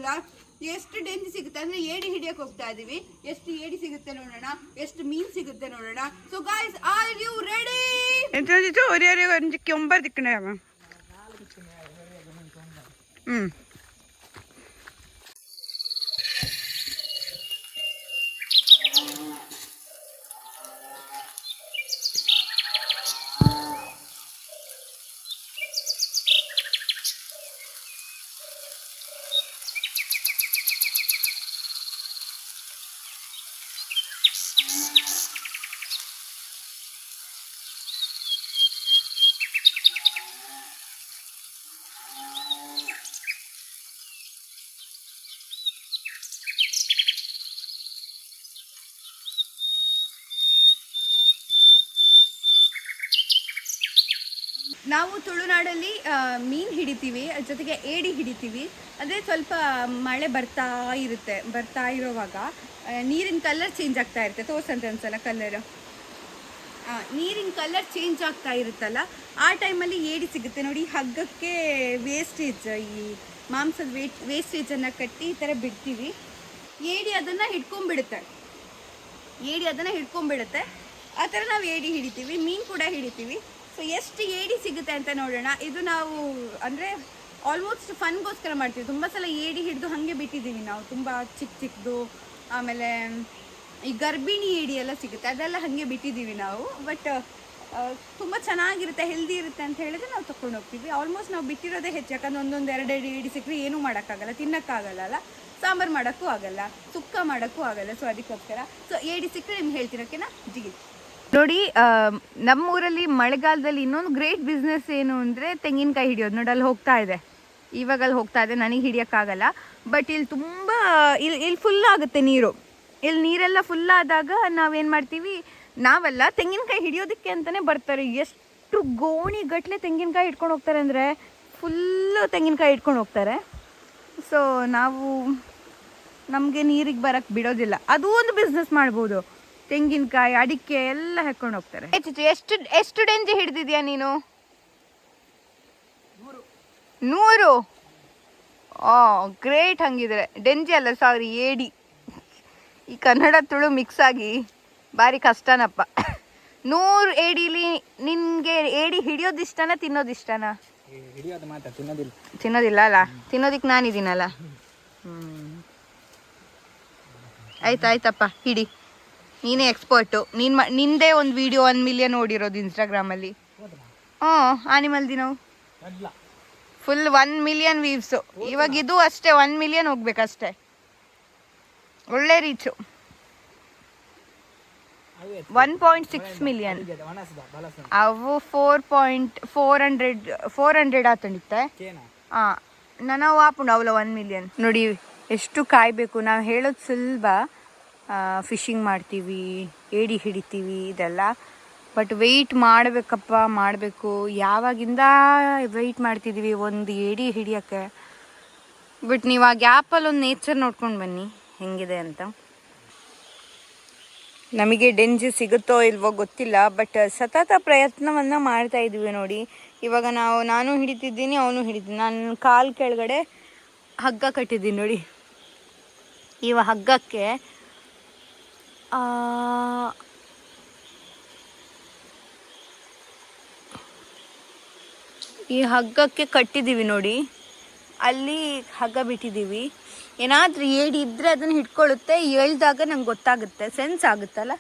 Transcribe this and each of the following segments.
ಗೊತ್ತಿಲ್ಲ ಎಷ್ಟು ಡೆಂಜ್ ಸಿಗುತ್ತೆ ಅಂದ್ರೆ ಏಡಿ ಹಿಡಿಯಕ್ಕೆ ಹೋಗ್ತಾ ಇದೀವಿ. ಎಷ್ಟು ಏಡಿ ಸಿಗುತ್ತೆ ನೋಡೋಣ, ಎಷ್ಟು ಮೀನ್ ಸಿಗುತ್ತೆ ನೋಡೋಣ. So guys, are you ready? ಎಂತೋ ಒರಿಯರೆ ಒಂದು ಕೆಂಬರ್ ದಿಕ್ಕನೆ ನಾವು ತುಳುನಾಡಲ್ಲಿ ಮೀನು ಹಿಡಿತೀವಿ, ಜೊತೆಗೆ ಏಡಿ ಹಿಡಿತೀವಿ. ಅಂದರೆ ಸ್ವಲ್ಪ ಮಳೆ ಬರ್ತಾ ಇರೋವಾಗ ನೀರಿನ ಕಲರ್ ಚೇಂಜ್ ಆಗ್ತಾ ಇರುತ್ತೆ. ತೋರ್ಸಂತೆ ಒಂದ್ಸಲ ಕಲರ್. ನೀರಿನ ಕಲರ್ ಚೇಂಜ್ ಆಗ್ತಾ ಇರುತ್ತಲ್ಲ, ಆ ಟೈಮಲ್ಲಿ ಏಡಿ ಸಿಗುತ್ತೆ ನೋಡಿ. ಹಗ್ಗಕ್ಕೆ ವೇಸ್ಟೇಜ್, ಈ ಮಾಂಸದ ವೇಸ್ಟೇಜನ್ನು ಕಟ್ಟಿ ಈ ಥರ ಬಿಡ್ತೀವಿ. ಏಡಿ ಅದನ್ನು ಹಿಡ್ಕೊಂಡ್ಬಿಡುತ್ತೆ. ಆ ಥರ ನಾವು ಏಡಿ ಹಿಡಿತೀವಿ, ಮೀನು ಕೂಡ ಹಿಡಿತೀವಿ. ಸೊ ಎಷ್ಟು ಏಡಿ ಸಿಗುತ್ತೆ ಅಂತ ನೋಡೋಣ. ಇದು ನಾವು ಅಂದರೆ ಆಲ್ಮೋಸ್ಟ್ ಫನ್ಗೋಸ್ಕರ ಮಾಡ್ತೀವಿ. ತುಂಬ ಸಲ ಏಡಿ ಹಿಡಿದು ಹಾಗೆ ಬಿಟ್ಟಿದ್ದೀವಿ ನಾವು, ತುಂಬ ಚಿಕ್ಕದು. ಆಮೇಲೆ ಈ ಗರ್ಭಿಣಿ ಏಡಿ ಎಲ್ಲ ಸಿಗುತ್ತೆ, ಅದೆಲ್ಲ ಹಾಗೆ ಬಿಟ್ಟಿದ್ದೀವಿ ನಾವು. ಬಟ್ ತುಂಬ ಚೆನ್ನಾಗಿರುತ್ತೆ, ಹೆಲ್ದಿ ಇರುತ್ತೆ ಅಂತ ಹೇಳಿದ್ರೆ ನಾವು ತೊಗೊಂಡು ಹೋಗ್ತೀವಿ. ಆಲ್ಮೋಸ್ಟ್ ನಾವು ಬಿಟ್ಟಿರೋದೇ ಹೆಚ್ಚು, ಯಾಕಂದ್ರೆ ಒಂದೊಂದು 2 ಏಡಿ ಸಿಕ್ಕರೆ ಏನೂ ಮಾಡೋಕ್ಕಾಗಲ್ಲ, ತಿನ್ನೋಕ್ಕಾಗಲ್ಲ, ಸಾಂಬಾರು ಮಾಡೋಕ್ಕೂ ಆಗಲ್ಲ, ಸುಕ್ಕ ಮಾಡೋಕ್ಕೂ ಆಗಲ್ಲ. ಸೊ ಅದಕ್ಕೋಸ್ಕರ ಏಡಿ ಸಿಕ್ಕರೆ ನಿಮ್ಗೆ ಹೇಳ್ತೀನಿ, ಓಕೆನಾ? ಜಿಗಿ ನೋಡಿ, ನಮ್ಮೂರಲ್ಲಿ ಮಳೆಗಾಲದಲ್ಲಿ ಇನ್ನೊಂದು ಗ್ರೇಟ್ ಬಿಸ್ನೆಸ್ ಏನು ಅಂದರೆ ತೆಂಗಿನಕಾಯಿ ಹಿಡಿಯೋದು. ನೋಡಿ, ಅಲ್ಲಿ ಹೋಗ್ತಾ ಇದೆ, ನನಗೆ ಹಿಡಿಯೋಕ್ಕಾಗಲ್ಲ. ಬಟ್ ಇಲ್ಲಿ ತುಂಬ ಇಲ್ಲಿ ಫುಲ್ ಆಗುತ್ತೆ ನೀರು. ಇಲ್ಲಿ ನೀರೆಲ್ಲ ಫುಲ್ ಆದಾಗ ನಾವೇನು ಮಾಡ್ತೀವಿ, ನಾವೆಲ್ಲ ತೆಂಗಿನಕಾಯಿ ಹಿಡಿಯೋದಕ್ಕೆ ಅಂತಲೇ ಬರ್ತಾರೆ. ಎಷ್ಟು ಗೋಣಿ ಗಟ್ಟಲೆ ತೆಂಗಿನಕಾಯಿ ಹಿಡ್ಕೊಂಡು ಹೋಗ್ತಾರೆ ಅಂದರೆ ಫುಲ್ಲು ತೆಂಗಿನಕಾಯಿ ಹಿಡ್ಕೊಂಡು ಹೋಗ್ತಾರೆ. ಸೊ ನಮಗೆ ನೀರಿಗೆ ಬರೋಕ್ಕೆ ಬಿಡೋದಿಲ್ಲ. ಅದು ಒಂದು ಬಿಸ್ನೆಸ್ ಮಾಡ್ಬೋದು. ತೆಂಗಿನಕಾಯಿ, ಅಡಿಕೆ ಎಲ್ಲ ಹಾಕೊಂಡು ಹೋಗ್ತಾರೆ. ಎಷ್ಟು ಡೆಂಜಿ ಹಿಡಿದಿದ್ಯಾ ನೀನು? 100? ಗ್ರೇಟ್. ಹಂಗಿದ್ರೆ ಡೆಂಜಿ ಅಲ್ಲ, ಸಾರಿ, ಏಡಿ. ಈ ಕನ್ನಡ ತುಳು ಮಿಕ್ಸ್ ಆಗಿ ಭಾರಿ ಕಷ್ಟನಪ್ಪ. 100 ಏಡಿಲಿ ನಿನ್ಗೆ ಏಡಿ ಹಿಡಿಯೋದಿಷ್ಟನಾ ತಿನ್ನೋದಿಷ್ಟನಾ? ತಿನ್ನೋದಿಲ್ಲ ಅಲ್ಲ, ತಿನ್ನೋದಿಕ್ಕೆ ನಾನಿದ್ದೀನಲ್ಲ. ಆಯ್ತಾಯ್ತಪ್ಪ, ಹಿಡಿ. ನೀನೇ ಎಕ್ಸ್ಪರ್ಟು. ನಿಂದೇ ಒಂದು ವಿಡಿಯೋ 1 ಮಿಲಿಯನ್ ಓಡಿರೋದು ಇನ್ಸ್ಟಾಗ್ರಾಮಲ್ಲಿ. ಆನಿಮಲ್ ದಿನವು ಫುಲ್ 1 ಮಿಲಿಯನ್ ವ್ಯೂವ್ಸು. ಇವಾಗ ಇದು ಅಷ್ಟೇ, 1 ಮಿಲಿಯನ್ ಹೋಗ್ಬೇಕಷ್ಟೇ. ಒಳ್ಳೆ ರೀಚು. 1.6 ಮಿಲಿಯನ್. ಅವು 400 ಆತಂಡಿತ್ತೆ. ನಾನು ಆಪುಂಡು ಅವಲ 1 ಮಿಲಿಯನ್. ನೋಡಿ ಎಷ್ಟು ಕಾಯಬೇಕು. ನಾವು ಹೇಳೋದು ಸುಲಭ, ಫಿಶಿಂಗ್ ಮಾಡ್ತೀವಿ, ಏಡಿ ಹಿಡಿತೀವಿ, ಇದೆಲ್ಲ. ಬಟ್ ವೆಯ್ಟ್ ಮಾಡಬೇಕು. ಯಾವಾಗಿಂದ ವೆಯ್ಟ್ ಮಾಡ್ತಿದ್ದೀವಿ ಒಂದು ಏಡಿ ಹಿಡಿಯೋಕ್ಕೆ. ಬಟ್ ನೀವು ಆ ಗ್ಯಾಪಲ್ಲಿ ಒಂದು ನೇಚರ್ ನೋಡ್ಕೊಂಡು ಬನ್ನಿ ಹೆಂಗಿದೆ ಅಂತ. ನಮಗೆ ಡೆಂಜಿ ಸಿಗುತ್ತೋ ಇಲ್ವೋ ಗೊತ್ತಿಲ್ಲ, ಬಟ್ ಸತತ ಪ್ರಯತ್ನವನ್ನು ಮಾಡ್ತಾ ಇದ್ದೀವಿ ನೋಡಿ. ಇವಾಗ ನಾನು ಹಿಡಿತಿದ್ದೀನಿ, ಅವನು ಹಿಡಿತೀನಿ. ನಾನು ಕಾಲು ಕೆಳಗಡೆ ಹಗ್ಗ ಕಟ್ಟಿದ್ದೀನಿ ನೋಡಿ. ಇವಾಗ ಹಗ್ಗಕ್ಕೆ ಈ ಹಗ್ಗಕ್ಕೆ ಕಟ್ಟಿದ್ದೀವಿ ನೋಡಿ. ಅಲ್ಲಿ ಹಗ್ಗ ಬಿಟ್ಟಿದ್ದೀವಿ. ಏನಾದರೂ ಏಡಿ ಇದ್ದರೆ ಅದನ್ನು ಹಿಡ್ಕೊಳ್ಳುತ್ತೆ. ಎಳ್ದಾಗ ನಂಗೆ ಗೊತ್ತಾಗುತ್ತೆ, ಸೆನ್ಸ್ ಆಗುತ್ತಲ್ಲ,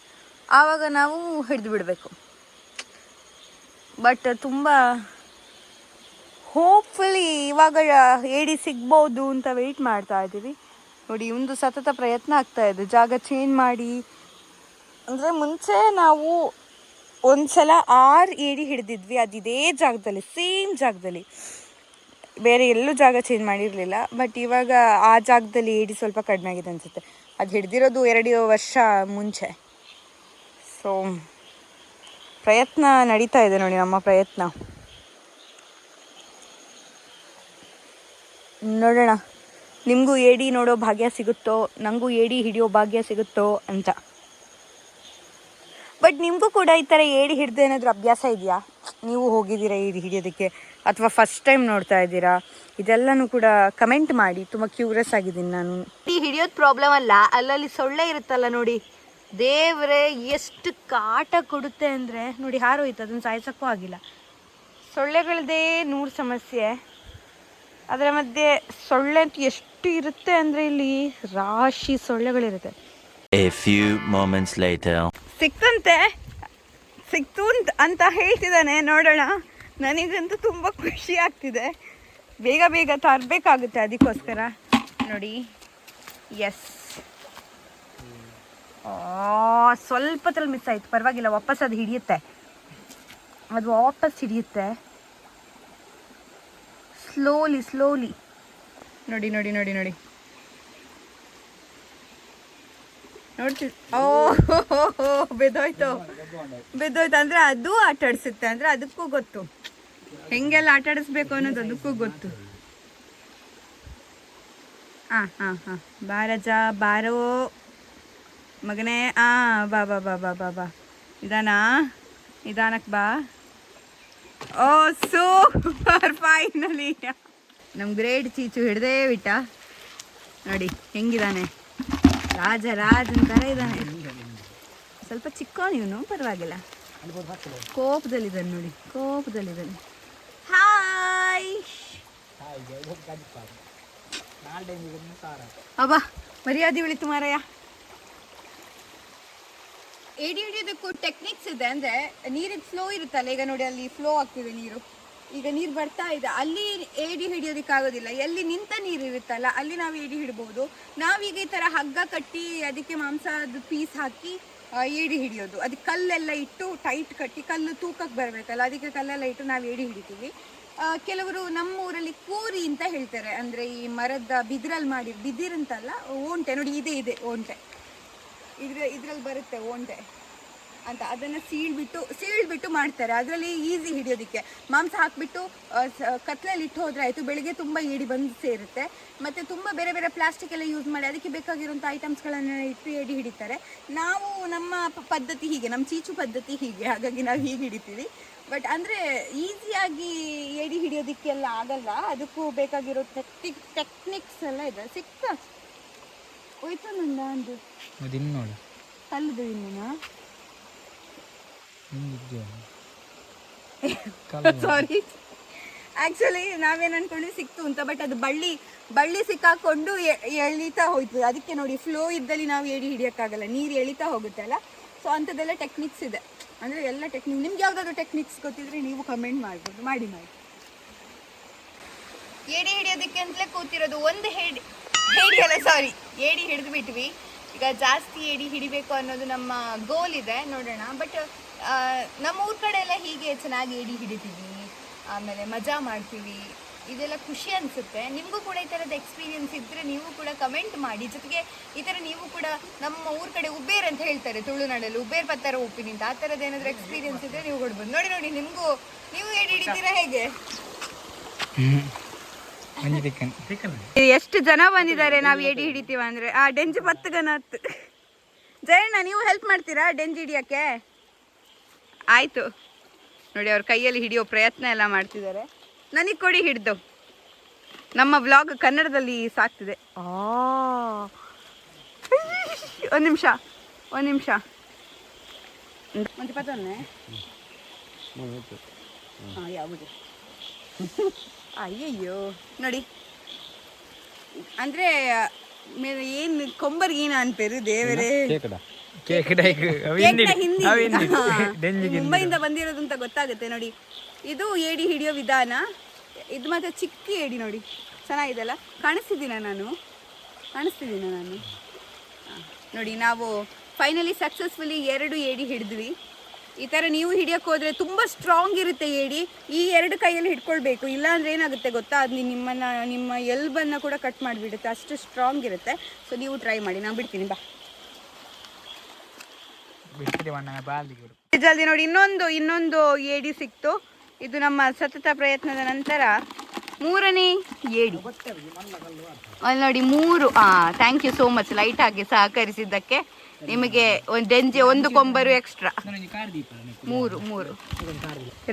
ಆವಾಗ ನಾವು ಹಿಡಿದು ಬಿಡಬೇಕು. ಬಟ್ ತುಂಬ ಹೋಪ್ಫುಲಿ ಇವಾಗ ಏಡಿ ಸಿಗ್ಬೋದು ಅಂತ ವೆಯ್ಟ್ ಮಾಡ್ತಾ ಇದ್ದೀವಿ ನೋಡಿ. ಒಂದು ಸತತ ಪ್ರಯತ್ನ ಆಗ್ತಾ ಇದೆ, ಜಾಗ ಚೇಂಜ್ ಮಾಡಿ. ಅಂದರೆ ಮುಂಚೆ ನಾವು ಒಂದ್ಸಲ 6 ಏಡಿ ಹಿಡಿದಿದ್ವಿ, ಅದು ಇದೇ ಜಾಗದಲ್ಲಿ, ಸೇಮ್ ಜಾಗದಲ್ಲಿ, ಬೇರೆ ಎಲ್ಲೂ ಜಾಗ ಚೇಂಜ್ ಮಾಡಿರಲಿಲ್ಲ. ಬಟ್ ಇವಾಗ ಆ ಜಾಗದಲ್ಲಿ ಏಡಿ ಸ್ವಲ್ಪ ಕಡಿಮೆ ಆಗಿದೆ ಅನಿಸುತ್ತೆ. ಅದು ಹಿಡಿದಿರೋದು 2 ವರ್ಷ ಮುಂಚೆ. ಸೊ ಪ್ರಯತ್ನ ನಡೀತಾ ಇದೆ ನೋಡಿ, ನಮ್ಮ ಪ್ರಯತ್ನ ನೋಡೋಣ. ನಿಮಗೂ ಏಡಿ ನೋಡೋ ಭಾಗ್ಯ ಸಿಗುತ್ತೋ, ನನಗೂ ಏಡಿ ಹಿಡಿಯೋ ಭಾಗ್ಯ ಸಿಗುತ್ತೋ ಅಂತ. ಬಟ್ ನಿಮಗೂ ಕೂಡ ಈ ಥರ ಏಡಿ ಹಿಡಿದು ಏನಾದರೂ ಅಭ್ಯಾಸ ಇದೆಯಾ? ನೀವು ಹೋಗಿದ್ದೀರಾ ಏಡಿ ಹಿಡಿಯೋದಕ್ಕೆ? ಅಥವಾ ಫಸ್ಟ್ ಟೈಮ್ ನೋಡ್ತಾ ಇದ್ದೀರಾ, ಇದೆಲ್ಲನೂ ಕೂಡ ಕಮೆಂಟ್ ಮಾಡಿ. ತುಂಬ ಕ್ಯೂರಿಯಸ್ ಆಗಿದ್ದೀನಿ ನಾನು. ಈ ಹಿಡಿಯೋದು ಪ್ರಾಬ್ಲಮ್ ಅಲ್ಲ, ಅಲ್ಲಲ್ಲಿ ಸೊಳ್ಳೆ ಇರುತ್ತಲ್ಲ ನೋಡಿ, ದೇವ್ರೆ ಎಷ್ಟು ಕಾಟ ಕೊಡುತ್ತೆ ಅಂದರೆ ನೋಡಿ, ಹಾರೋಯ್ತು, ಅದನ್ನು ಸಾಯಿಸೋಕ್ಕೂ ಆಗಿಲ್ಲ. ಸೊಳ್ಳೆಗಳದೇ 100 ಸಮಸ್ಯೆ. ಅದರ ಮಧ್ಯೆ ಸೊಳ್ಳೆ ಅಂತ ಎಷ್ಟು ಇರುತ್ತೆ ಅಂದರೆ ಇಲ್ಲಿ ರಾಶಿ ಸೊಳ್ಳೆಗಳಿರುತ್ತೆ. A few moments later. ಸಿಕ್ತು ಅಂತ ಹೇಳ್ತಿದ್ದಾನೆ, ನೋಡೋಣ. ನನಗಂತೂ ತುಂಬ ಖುಷಿ ಆಗ್ತಿದೆ. ಬೇಗ ಬೇಗ ತರಬೇಕಾಗುತ್ತೆ, ಅದಕ್ಕೋಸ್ಕರ ನೋಡಿ. ಎಸ್, ಸ್ವಲ್ಪದಲ್ಲಿ ಮಿಸ್ ಆಯಿತು, ಪರವಾಗಿಲ್ಲ, ವಾಪಸ್ ಅದು ಹಿಡಿಯುತ್ತೆ, ಅದು ವಾಪಸ್ ಹಿಡಿಯುತ್ತೆ. ಸ್ಲೋಲಿ ನೋಡಿ ನೋಡಿ ನೋಡಿ ನೋಡಿ ನೋಡ್ತಿದ್. ಬೆದೋಯ್ತು ಅಂದರೆ ಅದು ಆಟ ಆಡಿಸುತ್ತೆ, ಅಂದರೆ ಅದಕ್ಕೂ ಗೊತ್ತು ಹೆಂಗೆಲ್ಲ ಆಟ ಆಡಿಸ್ಬೇಕು ಅನ್ನೋದು, ಅದಕ್ಕೂ ಗೊತ್ತು. ಹಾಂ ಬಾರಜ, ಬಾರೋ ಮಗನೇ. ಬಾ ಬಾ ಬಾ ಬಾ ಬಾ ಬಾ ನಿಧಾನಕ್ಕೆ ಬಾ. ಓ ಸೂಪರ್, ಫೈನಲಿ ನಮ್ಮ ಗ್ರೇಟ್ ಚೀಚು ಹಿಡ್ದೇ ಬಿಟ್ಟ. ನೋಡಿ ಹೆಂಗಿದ್ದಾನೆ, ರಾಜನ ಥರ ಇದ್ದಾನೆ. ಸ್ವಲ್ಪ ಚಿಕ್ಕವನು ಇವನು, ಪರವಾಗಿಲ್ಲ. ಕೋಪದಲ್ಲಿದ್ದಾನೆ ನೋಡಿ, ಕೋಪದಲ್ಲಿದ್ದಾನೆ. ಹಾಯ್ ಅಬ್ಬಾ, ಮರ್ಯಾದೆ ಉಳಿತು ಮಾರಾಯ. ಏಡಿ ಹಿಡಿಯೋದಕ್ಕೂ ಟೆಕ್ನಿಕ್ಸ್ ಇದೆ. ಅಂದರೆ ನೀರಿನ ಫ್ಲೋ ಇರುತ್ತಲ್ಲ, ಈಗ ನೋಡಿ ಅಲ್ಲಿ ಫ್ಲೋ ಆಗ್ತಿದೆ ನೀರು, ಈಗ ನೀರು ಬರ್ತಾ ಇದೆ, ಅಲ್ಲಿ ಏಡಿ ಹಿಡಿಯೋದಕ್ಕಾಗೋದಿಲ್ಲ. ಎಲ್ಲಿ ನಿಂತ ನೀರು ಇರುತ್ತಲ್ಲ ಅಲ್ಲಿ ನಾವು ಏಡಿ ಹಿಡ್ಬೋದು. ನಾವೀಗ ಈ ಥರ ಹಗ್ಗ ಕಟ್ಟಿ ಅದಕ್ಕೆ ಮಾಂಸದ ಪೀಸ್ ಹಾಕಿ ಏಡಿ ಹಿಡಿಯೋದು. ಅದಕ್ಕೆ ಕಲ್ಲೆಲ್ಲ ಇಟ್ಟು ಟೈಟ್ ಕಟ್ಟಿ, ಕಲ್ಲು ತೂಕಕ್ಕೆ ಬರಬೇಕಲ್ಲ, ಅದಕ್ಕೆ ಕಲ್ಲೆಲ್ಲ ಇಟ್ಟು ನಾವು ಏಡಿ ಹಿಡಿತೀವಿ. ಕೆಲವರು ನಮ್ಮ ಊರಲ್ಲಿ ಕೂರಿ ಅಂತ ಹೇಳ್ತಾರೆ, ಅಂದರೆ ಈ ಮರದ ಬಿದಿರಲ್ಲಿ ಬಿದಿರಂತಲ್ಲ, ಓಂಟೆ ನೋಡಿ, ಇದೆ ಓಂಟೆ, ಇದ್ರಲ್ಲಿ ಬರುತ್ತೆ ಓಂಟೆ ಅಂತ, ಅದನ್ನು ಸೀಳ್ಬಿಟ್ಟು ಮಾಡ್ತಾರೆ. ಅದರಲ್ಲಿ ಈಸಿ ಹಿಡಿಯೋದಕ್ಕೆ. ಮಾಂಸ ಹಾಕಿಬಿಟ್ಟು ಕತ್ಲಲ್ಲಿ ಇಟ್ಟು ಹೋದರೆ ಆಯಿತು, ಬೆಳಿಗ್ಗೆ ತುಂಬ ಏಡಿ ಬಂದು ಸೇರುತ್ತೆ. ಮತ್ತು ತುಂಬ ಬೇರೆ ಬೇರೆ ಪ್ಲಾಸ್ಟಿಕ್ ಎಲ್ಲ ಯೂಸ್ ಮಾಡಿ ಅದಕ್ಕೆ ಬೇಕಾಗಿರೋಂಥ ಐಟಮ್ಸ್ಗಳನ್ನು ಇಟ್ಟು ಏಡಿ ಹಿಡಿತಾರೆ. ನಾವು ನಮ್ಮ ಪದ್ಧತಿ ಹೀಗೆ, ನಮ್ಮ ಚೀಚು ಪದ್ಧತಿ ಹೀಗೆ, ಹಾಗಾಗಿ ನಾವು ಹೀಗೆ ಹಿಡಿತೀವಿ. ಬಟ್ ಅಂದರೆ ಈಸಿಯಾಗಿ ಏಡಿ ಹಿಡಿಯೋದಕ್ಕೆಲ್ಲ ಆಗಲ್ಲ, ಅದಕ್ಕೂ ಬೇಕಾಗಿರೋ ಟೆಕ್ನಿಕ್ಸ್ ಎಲ್ಲ ಇದೆ. ಸಿಕ್ತ ಹೋಯ್ತು ನಂದ ಅಂದು ನೋಡಿ ಕಲ್ಲದು ಇನ್ನೇನಾ, ಸಾರಿ. ಆ್ಯಕ್ಚುಲಿ ನಾವೇನು ಅಂದ್ಕೊಂಡ್ವಿ ಸಿಕ್ತು ಅಂತ, ಬಟ್ ಅದು ಬಳ್ಳಿ ಸಿಕ್ಕಾಕೊಂಡು ಎಳಿತಾ ಹೋಯ್ತು. ಅದಕ್ಕೆ ನೋಡಿ, ಫ್ಲೋ ಇದ್ದಲ್ಲಿ ನಾವು ಏಡಿ ಹಿಡಿಯೋಕ್ಕಾಗಲ್ಲ, ನೀರು ಎಳಿತಾ ಹೋಗುತ್ತೆ ಅಲ್ಲ. ಸೊ ಅಂಥದ್ದೆಲ್ಲ ಟೆಕ್ನಿಕ್ಸ್ ಇದೆ. ಅಂದರೆ ಎಲ್ಲ ಟೆಕ್ನಿಕ್, ನಿಮ್ಗೆ ಯಾವುದಾದ್ರು ಟೆಕ್ನಿಕ್ಸ್ ಗೊತ್ತಿದ್ರೆ ನೀವು ಕಮೆಂಟ್ ಮಾಡ್ಬೋದು, ಮಾಡಿ. ಏಡಿ ಹಿಡಿಯೋದಕ್ಕೆ ಅಂತಲೇ ಕೂತಿರೋದು. ಒಂದು ಏಡಿ ಹಿಡಿದು ಬಿಟ್ವಿ. ಈಗ ಜಾಸ್ತಿ ಏಡಿ ಹಿಡಿಬೇಕು ಅನ್ನೋದು ನಮ್ಮ ಗೋಲ್ ಇದೆ, ನೋಡೋಣ. ಬಟ್ ನಮ್ಮ ಊರ ಕಡೆ ಎಲ್ಲ ಹೀಗೆ ಚೆನ್ನಾಗಿ ಏಡಿ ಹಿಡಿತೀವಿ, ಆಮೇಲೆ ಮಜಾ ಮಾಡ್ತೀವಿ, ಇದೆಲ್ಲ ಖುಷಿ ಅನಿಸುತ್ತೆ. ನಿಮಗೂ ಕೂಡ ಈ ಥರದ ಎಕ್ಸ್ಪೀರಿಯನ್ಸ್ ಇದ್ದರೆ ನೀವು ಕೂಡ ಕಮೆಂಟ್ ಮಾಡಿ. ಜೊತೆಗೆ ಈ ಥರ ನೀವು ಕೂಡ ನಮ್ಮ ಊರ ಕಡೆ ಉಬೇರ್ ಅಂತ ಹೇಳ್ತಾರೆ ತುಳುನಾಡಲ್ಲಿ, ಉಬೇರ್ ಪತ್ತರ ಉಪ್ಪಿನಿ ಅಂತ, ಆ ಥರದ್ದು ಏನಾದರೂ ಎಕ್ಸ್ಪೀರಿಯನ್ಸ್ ಇದ್ದರೆ ನೀವು ಕೊಡ್ಬೋದು. ನೋಡಿ ನೀವು ಏಡಿ ಹಿಡಿತೀರಾ ಹೇಗೆ? ಎಷ್ಟು ಜನ ಬಂದಿದ್ದಾರೆ ನಾವು ಏಡಿ ಹಿಡಿತೀವ ಅಂದರೆ. ಡೆಂಜು ಪತ್ತಗನತ್ತು. ಜಯಣ್ಣ, ನೀವು ಹೆಲ್ಪ್ ಮಾಡ್ತೀರಾ ಡೆಂಜು ಹಿಡಿಯೋಕ್ಕೆ? ಆಯಿತು ನೋಡಿ, ಅವ್ರ ಕೈಯಲ್ಲಿ ಹಿಡಿಯೋ ಪ್ರಯತ್ನ ಎಲ್ಲ ಮಾಡ್ತಿದ್ದಾರೆ. ನನಗೆ ಕೊಡಿ ಹಿಡ್ದು. ನಮ್ಮ ವ್ಲಾಗ್ ಕನ್ನಡದಲ್ಲಿ ಸಾಕ್ತಿದೆ. ಒಂದು ನಿಮಿಷ ಒಂದು ಪತ್ತೊನ್ನೆ ಯಾವುದು ಅಯ್ಯಯ್ಯೋ ನೋಡಿ, ಅಂದರೆ ಏನು ಕೊಂಬರ್ಗೆ ಏನು ಅನ್ಪೇರು ದೇವರೇ, ಮುಂಬೈಯಿಂದ ಬಂದಿರೋದು ಅಂತ ಗೊತ್ತಾಗುತ್ತೆ ನೋಡಿ. ಇದು ಏಡಿ ಹಿಡಿಯೋ ವಿಧಾನ. ಇದು ಮಾತ್ರ ಚಿಕ್ಕ ಏಡಿ ನೋಡಿ, ಚೆನ್ನಾಗಿದೆಲ್ಲ. ಕಾಣಿಸ್ತಿದ್ದೀನ ನಾನು ನೋಡಿ. ನಾವು ಫೈನಲಿ ಸಕ್ಸಸ್ಫುಲ್ಲಿ 2 ಏಡಿ ಹಿಡಿದ್ವಿ. ಈ ಥರ ನೀವು ಹಿಡಿಯೋಕ್ಕೆ ಹೋದರೆ ತುಂಬ ಸ್ಟ್ರಾಂಗ್ ಇರುತ್ತೆ ಏಡಿ. ಈ 2 ಕೈಯಲ್ಲಿ ಹಿಡ್ಕೊಳ್ಬೇಕು, ಇಲ್ಲಾಂದ್ರೆ ಏನಾಗುತ್ತೆ ಗೊತ್ತಾ, ಅದು ನಿಮ್ಮ ಎಲ್ಬನ್ನು ಕೂಡ ಕಟ್ ಮಾಡಿಬಿಡುತ್ತೆ, ಅಷ್ಟು ಸ್ಟ್ರಾಂಗ್ ಇರುತ್ತೆ. ಸೊ ನೀವು ಟ್ರೈ ಮಾಡಿ, ನಾನು ಬಿಡ್ತೀನಿ, ಬಾ ಜಲ್ದಿ. ನೋಡಿ, ಇನ್ನೊಂದು ಏಡಿ ಸಿಕ್ತು. ಇದು ನಮ್ಮ ಸತತ ಪ್ರಯತ್ನದ ನಂತರ 3ನೇ ಏಡಿ. ಅಲ್ಲಿ ನೋಡಿ 3. Thank you so much light ಆಗಿ ಸಹಕರಿಸಿದ್ದಕ್ಕೆ. ನಿಮಗೆ ಒಂದು ಕೊಂಬರು ಎಕ್ಸ್ಟ್ರಾ. 3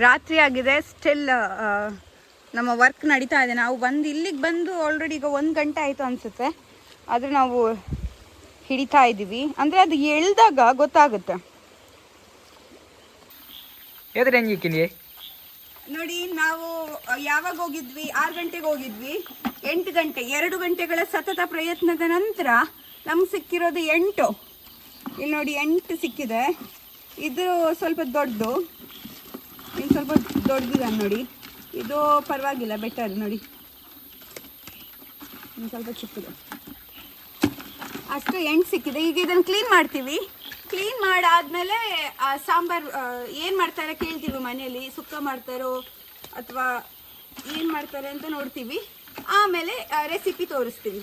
ರಾತ್ರಿ ಆಗಿದೆ. ಸ್ಟಿಲ್ ನಮ್ಮ ವರ್ಕ್ ನಡೀತಾ ಇದೆ. ನಾವು ಇಲ್ಲಿಗೆ ಬಂದು ಆಲ್ರೆಡಿ ಈಗ 1 ಗಂಟೆ ಆಯಿತು ಅನಿಸುತ್ತೆ. ಆದರೆ ನಾವು ಹಿಡಿತಾ ಇದ್ದೀವಿ. ಅಂದರೆ ಅದು ಎಳ್ದಾಗ ಗೊತ್ತಾಗುತ್ತೆ. ನೋಡಿ, ನಾವು ಯಾವಾಗ ಹೋಗಿದ್ವಿ? 6 ಗಂಟೆಗೆ ಹೋಗಿದ್ವಿ. 8 ಗಂಟೆ, 2 ಗಂಟೆಗಳ ಸತತ ಪ್ರಯತ್ನದ ನಂತರ ನಮ್ಗೆ ಸಿಕ್ಕಿರೋದು 8. ಇಲ್ಲಿ ನೋಡಿ 8 ಸಿಕ್ಕಿದೆ. ಇದು ಸ್ವಲ್ಪ ದೊಡ್ಡದು, ಇನ್ನು ಸ್ವಲ್ಪ ದೊಡ್ಡದಿದೆ ನೋಡಿ. ಇದು ಪರವಾಗಿಲ್ಲ, ಬೆಟರ್ ನೋಡಿ. ಇನ್ನು ಸ್ವಲ್ಪ ಚಿಕ್ಕದು, ಅಷ್ಟು 8 ಸಿಕ್ಕಿದೆ. ಈಗ ಇದನ್ನು ಕ್ಲೀನ್ ಮಾಡ್ತೀವಿ. ಕ್ಲೀನ್ ಮಾಡಾದ್ಮೇಲೆ ಸಾಂಬಾರು ಏನು ಮಾಡ್ತಾರೆ ಕೇಳ್ತೀವಿ ಮನೆಯಲ್ಲಿ. ಸುಕ್ಕ ಮಾಡ್ತಾರೋ ಅಥವಾ ಏನು ಮಾಡ್ತಾರೆ ಅಂತ ನೋಡ್ತೀವಿ. ಆಮೇಲೆ ರೆಸಿಪಿ ತೋರಿಸ್ತೀವಿ.